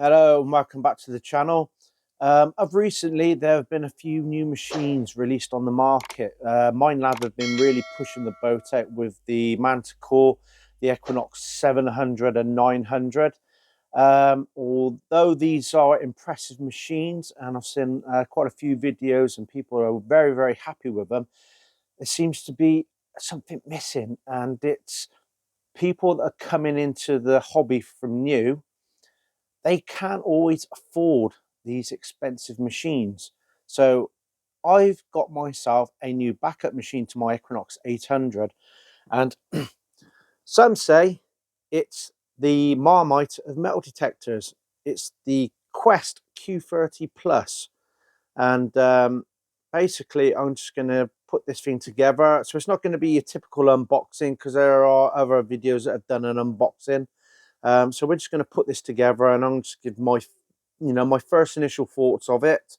Hello and welcome back to the channel. Of recently, there have been a few new machines released on the market. Minelab have been really pushing the boat out with the Manticore, the Equinox 700 and 900. Although these are impressive machines, and I've seen quite a few videos and people are very, very happy with them, there seems to be something missing, and it's people that are coming into the hobby from new. They can't always afford these expensive machines. So I've got myself a new backup machine to my Equinox 800, and some say it's the Marmite of metal detectors. It's the Quest Q30 Plus, and basically I'm just going to put this thing together. So it's not going to be a typical unboxing because there are other videos that have done an unboxing. So we're just going to put this together, and I'm just give my, my first initial thoughts of it,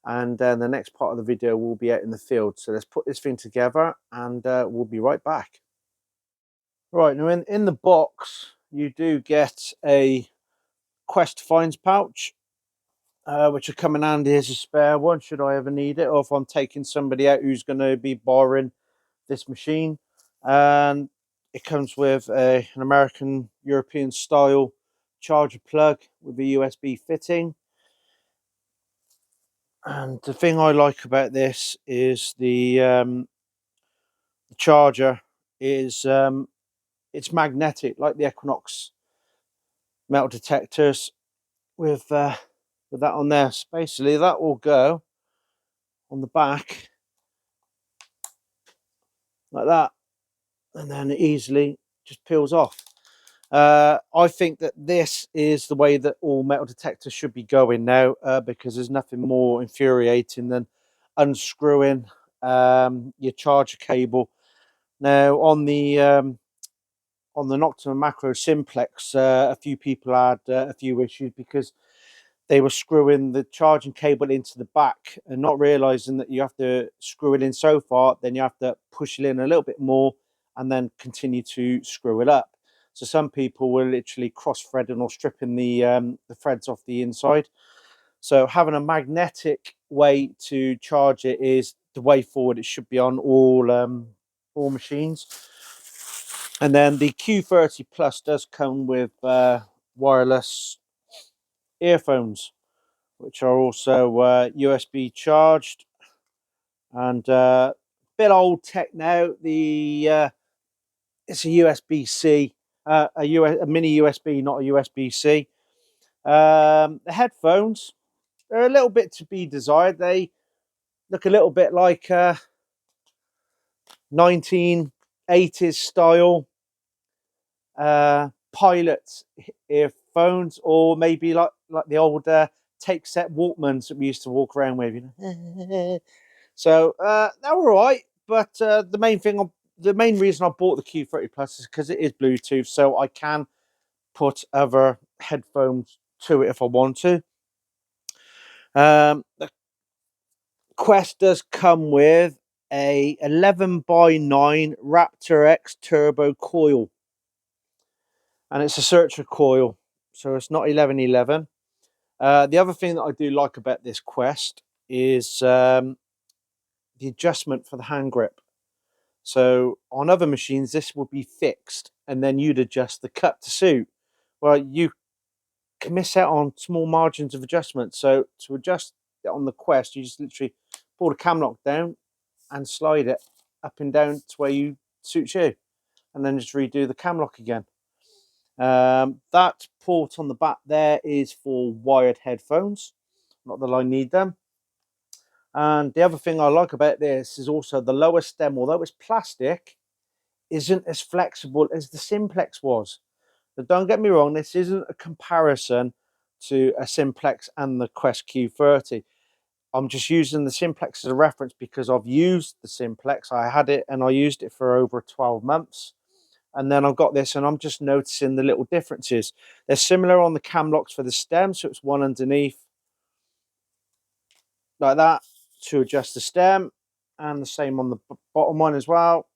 and then the next part of the video will be out in the field. So let's put this thing together, and we'll be right back. Right, now in the box you do get a Quest finds pouch, which will come in handy as a spare one should I ever need it, or if I'm taking somebody out who's going to be borrowing this machine. And it comes with an American European style charger plug with a USB fitting. And the thing I like about this is the charger is it's magnetic like the Equinox metal detectors with that on there. So basically that will go on the back like that, and then it easily just peels off. I think that this is the way that all metal detectors should be going now, because there's nothing more infuriating than unscrewing your charger cable. Now on the Noctua Macro Simplex, a few people had a few issues because they were screwing the charging cable into the back and not realizing that you have to screw it in so far, then you have to push it in a little bit more and then continue to screw it up. So some people were literally cross-threading or stripping the threads off the inside. So having a magnetic way to charge it is the way forward. It should be on all machines. And then the Q30 Plus does come with wireless earphones, which are also USB charged, and bit old tech now. It's a USB-C, a mini USB, not a USB-C. The headphones, they're a little bit to be desired. They look a little bit like 1980s style pilot earphones, or maybe like the old tape set Walkmans that we used to walk around with. So they're all right, but the main reason I bought the Q30 Plus is because it is Bluetooth, so I can put other headphones to it if I want to. The Quest does come with a 11x9 Raptor X turbo coil, and it's a searcher coil, so it's not 1111. The other thing that I do like about this Quest is the adjustment for the hand grip. So on other machines, this would be fixed, and then you'd adjust the cup to suit. Well, you can miss out on small margins of adjustment. So to adjust it on the Quest, you just literally pull the cam lock down and slide it up and down to where you suits you, and then just redo the cam lock again. That port on the back there is for wired headphones, not that I need them. And the other thing I like about this is also the lower stem, although it's plastic, isn't as flexible as the Simplex was. But don't get me wrong, this isn't a comparison to a Simplex and the Quest Q30. I'm just using the Simplex as a reference because I've used the Simplex. I had it and I used it for over 12 months. And then I've got this and I'm just noticing the little differences. They're similar on the cam locks for the stem, so it's one underneath like that to adjust the stem, and the same on the bottom one as well.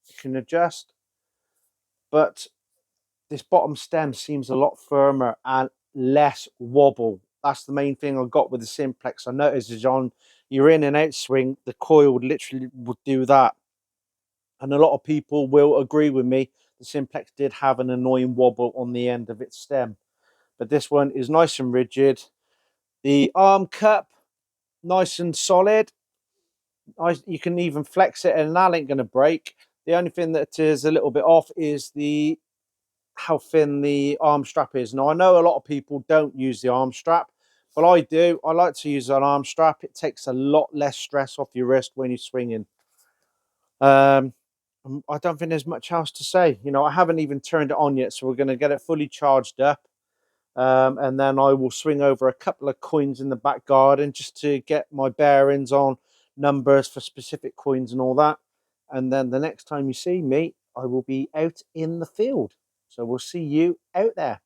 You can adjust, but this bottom stem seems a lot firmer, and less wobble. That's the main thing I got with the Simplex. I noticed is on your in and out swing, the coil literally would do that. And a lot of people will agree with me. The Simplex did have an annoying wobble on the end of its stem. But this one is nice and rigid. The arm cup, nice and solid. You can even flex it and that ain't going to break. The only thing that is a little bit off is the how thin the arm strap is. Now, I know a lot of people don't use the arm strap, but I do. I like to use an arm strap. It takes a lot less stress off your wrist when you're swinging. I don't think there's much else to say. You know, I haven't even turned it on yet, so we're going to get it fully charged up. And then I will swing over a couple of coins in the back garden just to get my bearings on numbers for specific coins and all that. And then the next time you see me, I will be out in the field. So we'll see you out there.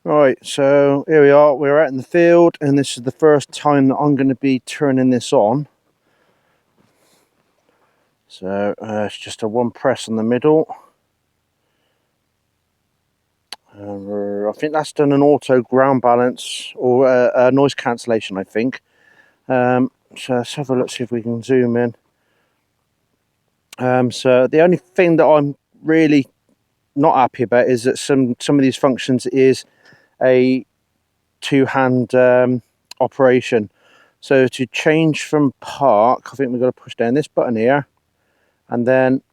Right, so here we are. We're out in the field, and this is the first time that I'm going to be turning this on. So it's just a one press in the middle. I think that's done an auto ground balance or a noise cancellation, I think. So let's have a look, see if we can zoom in. So the only thing that I'm really not happy about is that some of these functions is a two-hand operation. So to change from park, I think we've got to push down this button here and then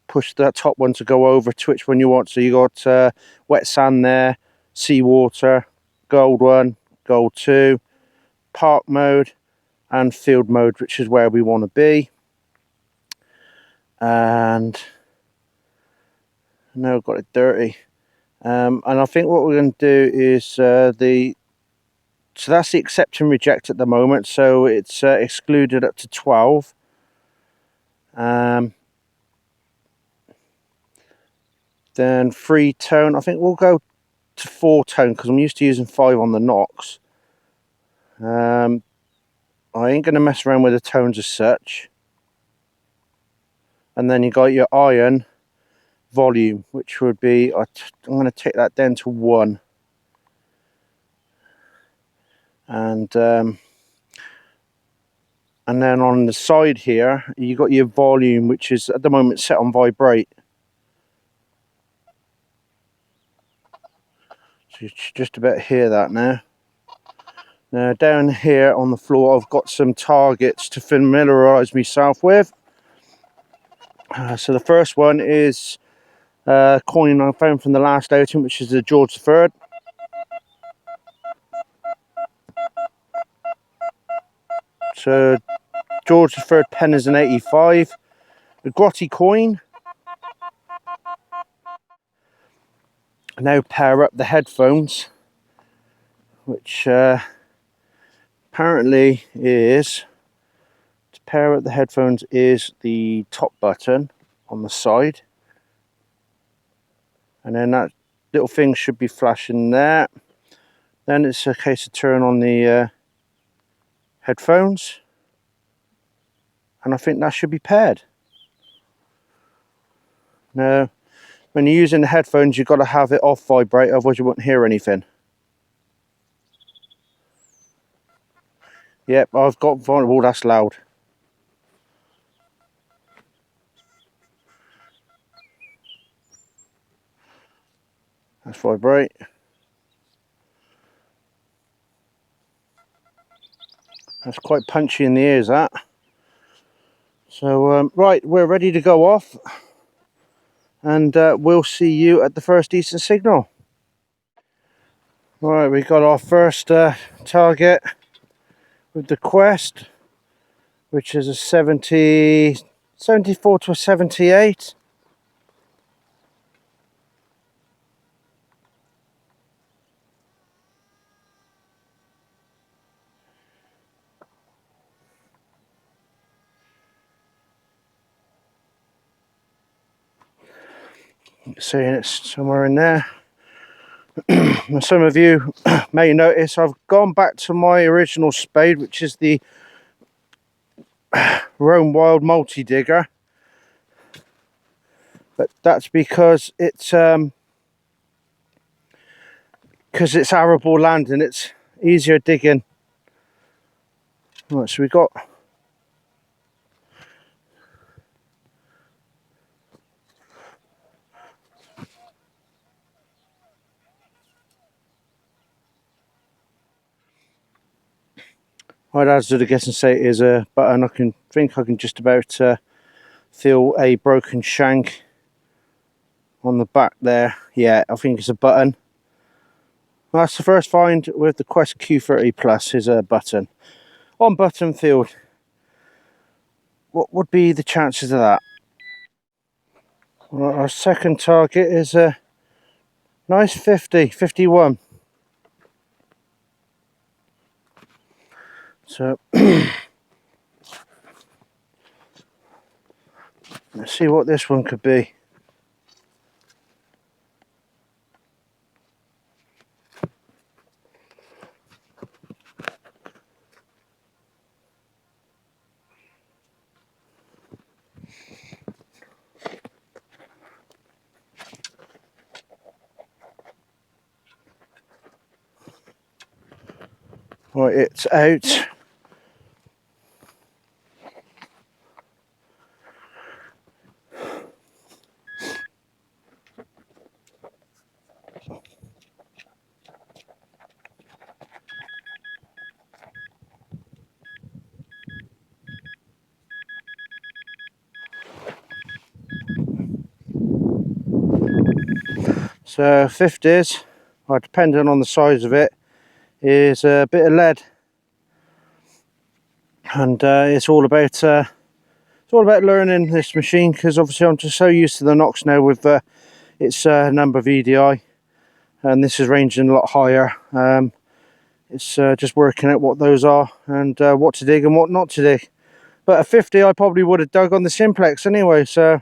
push that top one to go over to which one you want. So you got wet sand there, seawater, gold 1, gold 2, park mode and field mode, which is where we want to be. And no, got it dirty. And I think what we're going to do is so that's the accept and reject at the moment, so it's excluded up to 12. Then 3 tone, I think we'll go to 4 tone because I'm used to using 5 on the Nox. I ain't going to mess around with the tones as such. And then you got your iron volume, which would be, I'm going to take that down to 1. And then on the side here, you got your volume, which is at the moment set on vibrate. So you just about hear that now. Now down here on the floor, I've got some targets to familiarise myself with. So the first one is a coin I found from the last outing, which is the George III. So George III pen is an 85. The Grotty coin. I now pair up the headphones, which apparently is, to pair up the headphones is the top button on the side. And then that little thing should be flashing there. Then it's a case of turn on the headphones. And I think that should be paired. Now, when you're using the headphones, you've got to have it off vibrate, otherwise you won't hear anything. Yep, I've got vibrate. Oh, that's loud. That's vibrate. That's quite punchy in the ears, that. So, right, we're ready to go off. And we'll see you at the first decent signal. Right, we got our first target with the Quest, which is a 74 to a 78. Seeing it's somewhere in there. Some of you may notice I've gone back to my original spade, which is the Rome Wild multi-digger, but that's because it's because it's arable land and it's easier digging. Right, so we got I'd answer the guess and say it is a button. I can just about feel a broken shank on the back there. Yeah, I think it's a button. Well, that's the first find with the Quest Q30 Plus, is a button. On button field, what would be the chances of that? Well, our second target is a nice 51. So let's see what this one could be. Right, it's out. So 50s, well, depending on the size of it, is a bit of lead, and it's all about learning this machine, because obviously I'm just so used to the Nox now with its number of EDI, and this is ranging a lot higher. It's just working out what those are and what to dig and what not to dig. But a 50 I probably would have dug on the simplex anyway. So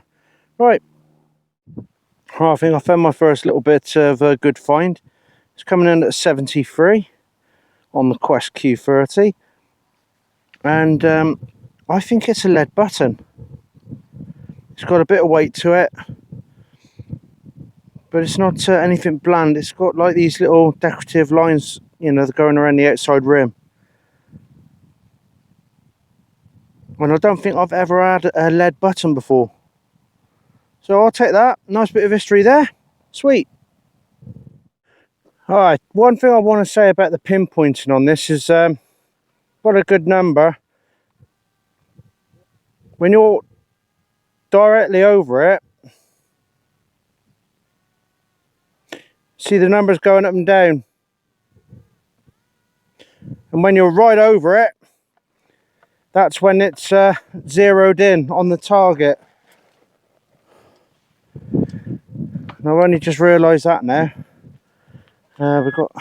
right, I think I found my first little bit of a good find. It's coming in at 73 on the Quest Q30, and I think it's a lead button. It's got a bit of weight to it, but it's not anything bland. It's got like these little decorative lines, you know, going around the outside rim. And I don't think I've ever had a lead button before. So I'll take that. Nice bit of history there. Sweet. Alright, one thing I want to say about the pinpointing on this is got a good number. When you're directly over it, see the numbers going up and down. And when you're right over it, that's when it's zeroed in on the target. And I've only just realised that now. We've got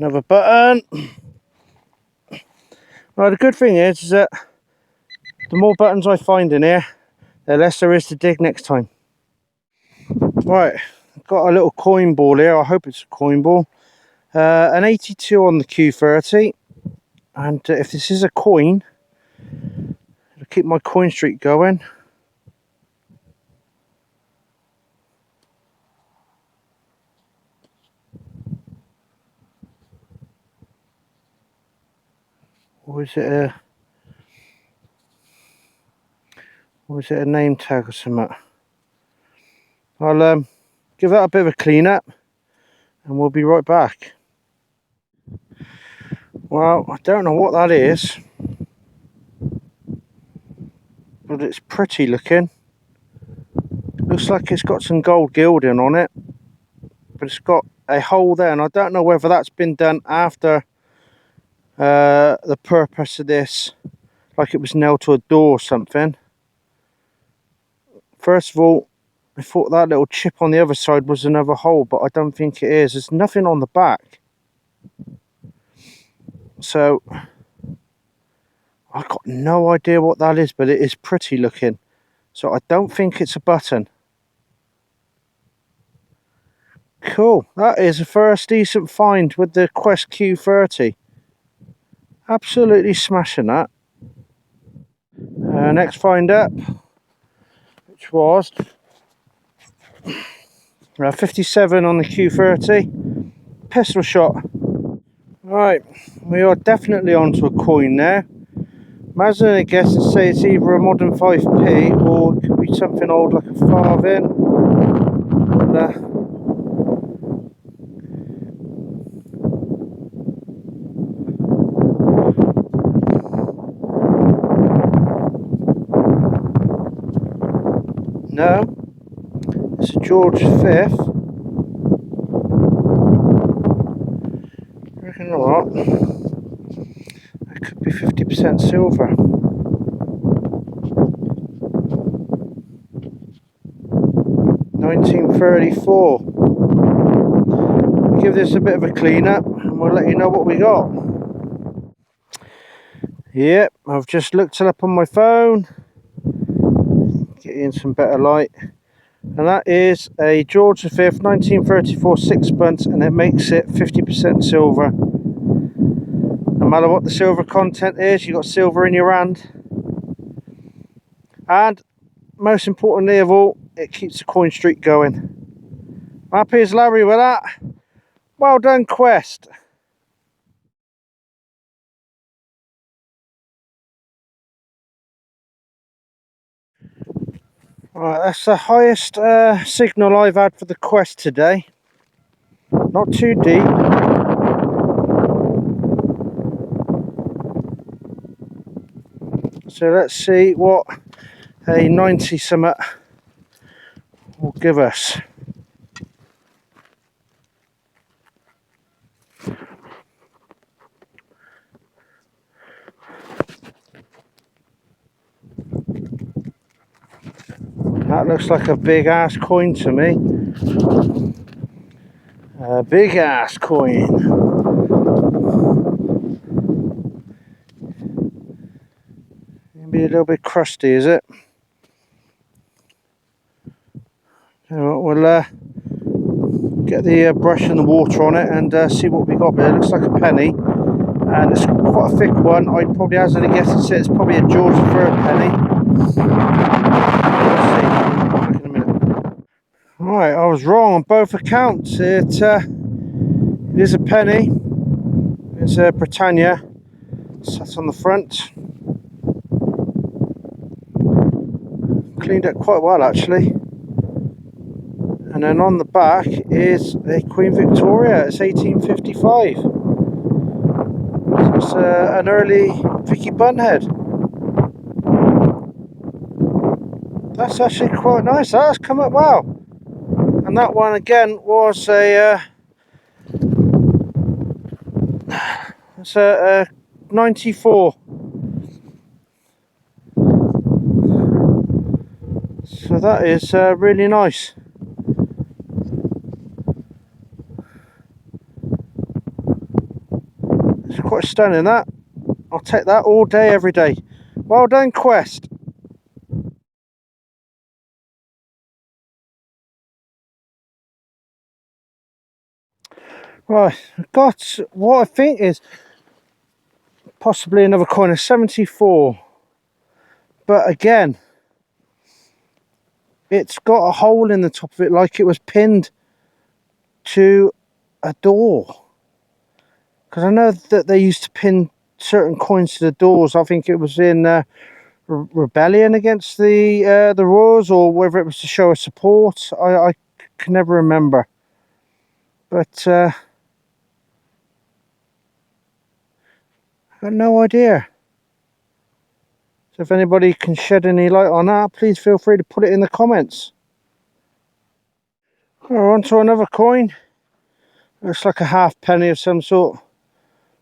another button. Well, the good thing is that the more buttons I find in here, the less there is to dig next time. Right, I've got a little coin ball here. I hope it's a coin ball. An 82 on the Q30. And if this is a coin, it'll keep my coin streak going. Or is it a name tag or something? I'll give that a bit of a clean up and we'll be right back. Well, I don't know what that is, but it's pretty looking. Looks like it's got some gold gilding on it, but it's got a hole there, and I don't know whether that's been done after the purpose of this, like it was nailed to a door or something. First of all, I thought that little chip on the other side was another hole, but I don't think it is. There's nothing on the back. So I've got no idea what that is, but it is pretty looking. So I don't think it's a button. Cool. That is the first decent find with the Quest Q30. Absolutely smashing that. Next find up, which was 57 on the Q30, pistol shot. Right, we are definitely onto a coin there. Imagine I guess and say it's either a modern 5p or it could be something old like a farthing. No, it's a George V. Reckon what? It could be 50% silver. $1934. We'll give this a bit of a clean up and we'll let you know what we got. Yep, I've just looked it up on my phone. Get in some better light. And that is a George V 1934 sixpence, and it makes it 50% silver. No matter what the silver content is, you got silver in your hand. And most importantly of all, it keeps the coin streak going. Happy as Larry with that. Well done, Quest. Right, that's the highest signal I've had for the Quest today. Not too deep. So let's see what a 90 something will give us. That looks like a big ass coin to me. A big ass coin. Maybe a little bit crusty, is it? We'll get the brush and the water on it and see what we got there. It looks like a penny, and it's quite a thick one. I'd probably hazard a guess and say it's probably a George III penny. Let's see. Look in a minute. Right, I was wrong on both accounts. It is a penny. It's a Britannia. Sat on the front. Cleaned it quite well actually. And then on the back is a Queen Victoria. It's 1855. So it's an early Vicky Bunhead. That's actually quite nice. That's come up well. And that one again was a 94. So that is really nice. It's quite stunning that. I'll take that all day, every day. Well done, Quest. Right, I've got what I think is possibly another coin of 74. But again, it's got a hole in the top of it like it was pinned to a door. Because I know that they used to pin certain coins to the doors. I think it was in rebellion against the Royals, or whether it was to show a support. I can never remember. But I've got no idea. So if anybody can shed any light on that, please feel free to put it in the comments. We're on to another coin. Looks like a half penny of some sort.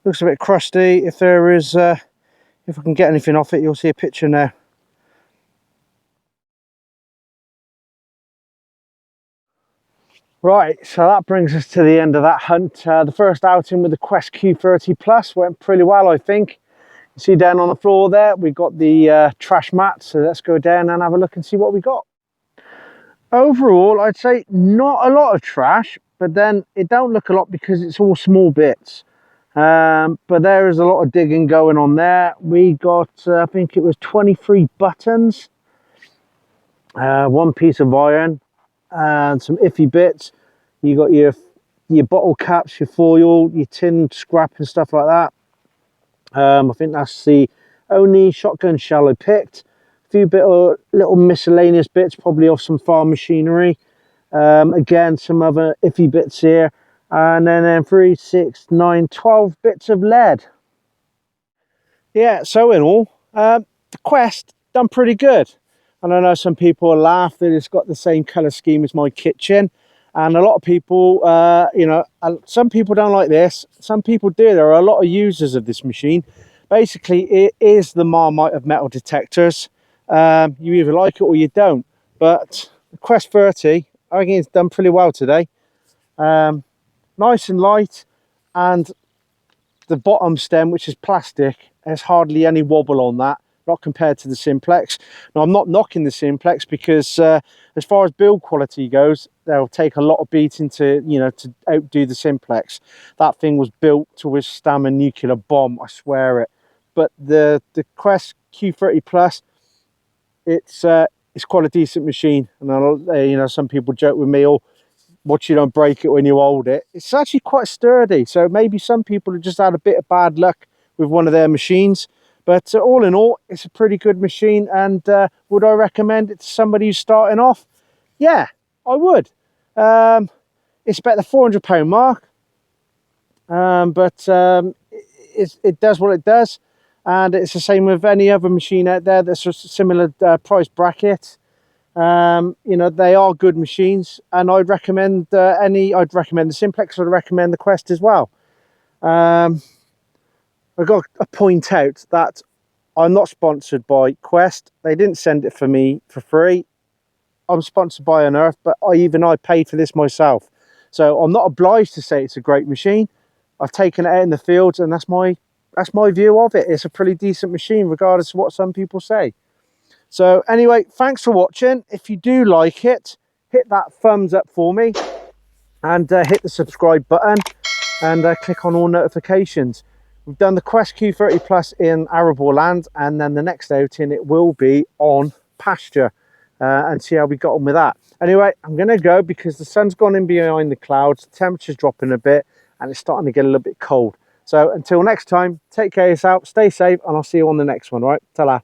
Looks a bit crusty. If there is, if I can get anything off it, you'll see a picture now. Right, so that brings us to the end of that hunt. The first outing with the Quest Q30 Plus went pretty well, I think. You see down on the floor there, we've got the trash mat, so let's go down and have a look and see what we got. Overall, I'd say not a lot of trash, but then it don't look a lot because it's all small bits. But there is a lot of digging going on there. We got, I think it was 23 buttons, one piece of iron, and some iffy bits. You got your bottle caps, your foil, your tin scrap and stuff like that. I think that's the only shotgun shell I picked. A few little miscellaneous bits, probably off some farm machinery. Again, some other iffy bits here. And then 3, 6, 9, 12 bits of lead. Yeah, so in all, the Quest done pretty good. And I know some people will laugh that it's got the same colour scheme as my kitchen. And a lot of people, you know, some people don't like this. Some people do. There are a lot of users of this machine. Basically, it is the Marmite of metal detectors. You either like it or you don't. But the Quest 30, I think it's done pretty well today. Nice and light, and the bottom stem, which is plastic, there's hardly any wobble on that, not compared to the Simplex. Now, I'm not knocking the Simplex because as far as build quality goes, they'll take a lot of beating to, you know, to outdo the Simplex. That thing was built to withstand a nuclear bomb, I swear it. But the Quest Q30 Plus, it's quite a decent machine. And you know, some people joke with me, oh, watch you don't break it when you hold it. It's actually quite sturdy, so maybe some people have just had a bit of bad luck with one of their machines. But all in all, it's a pretty good machine. And would I recommend it to somebody who's starting off? Yeah, I would. It's about the £400 mark, but it does what it does, and it's the same with any other machine out there that's a similar price bracket. You know, they are good machines, and I'd recommend I'd recommend the Simplex. I'd recommend the Quest as well. I've got to point out that I'm not sponsored by Quest. They didn't send it for me for free. I'm sponsored by Unearth, but I paid for this myself, so I'm not obliged to say it's a great machine. I've taken it out in the fields, and that's my view of it. It's a pretty decent machine, regardless of what some people say. So anyway, thanks for watching. If you do like it, hit that thumbs up for me, and hit the subscribe button, and click on all notifications. We've done the Quest Q30 Plus in arable land, and then the next outing it will be on pasture, and see how we got on with that. Anyway, I'm going to go because the sun's gone in behind the clouds, the temperature's dropping a bit, and it's starting to get a little bit cold. So until next time, take care of yourself, stay safe, and I'll see you on the next one. All right, ta-la.